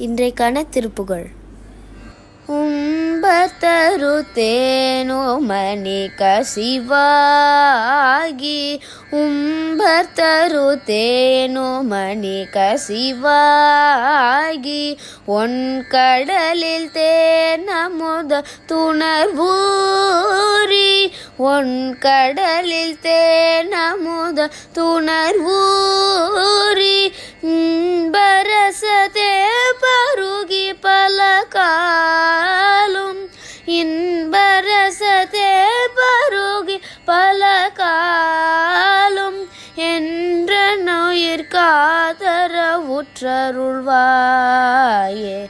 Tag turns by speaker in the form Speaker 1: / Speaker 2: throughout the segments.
Speaker 1: இன்றைக்கான திருப்புகழ். உம்பத்தரு தேனோ மணிக சிவாகி, உம்பத்தரு தேனோ மணிக சிவாகி, ஒன் கடலில் தேனமுத துணர்வூரி, ஒன் கடலில் தேனமுத துணர்வூரி, இன்பரசத்தே பருகி பல காலும், இன்பரசத்தே பருகி பல காலும், என்ற நோயிற்காதரவுற்றருள்வாயே,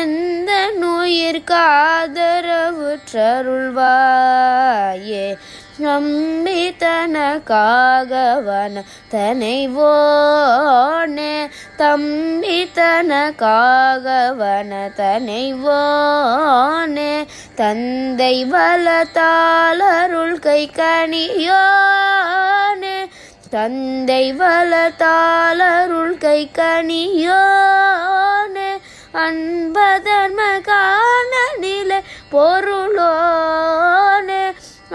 Speaker 1: எந்த நோயிற்காதரவுற்றருள்வாயே, தம்பித்தனக்காகவன தனைவோனே, தம்பித்தனக்காகவன தனைவோனே, தந்தை வளத்தாளருள் கை கனியோனே, தந்தை வளத்தாளருள் கை கனியோனே, அன்பதர்ம காண நிலை பொருளோனே,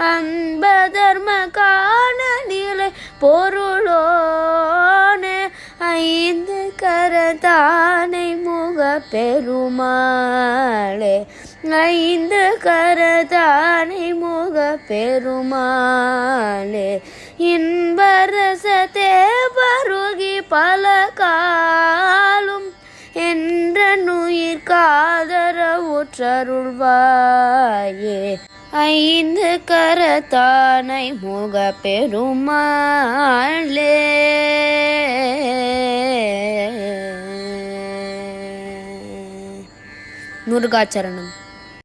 Speaker 1: அன்பதர்ம காண நிலை பொருளோனே, ஐந்து கரத்தானை முக பெருமாளே, ஐந்து கரத்தானை முக பெருமாளே, இன்பரசத்தே பருகி பல காலும், என்ற நுயிர்காதரவுற்றருள்வாயே, ஐந்து கரத்தானை முக பெருமாளே. முருகாச்சரணம்.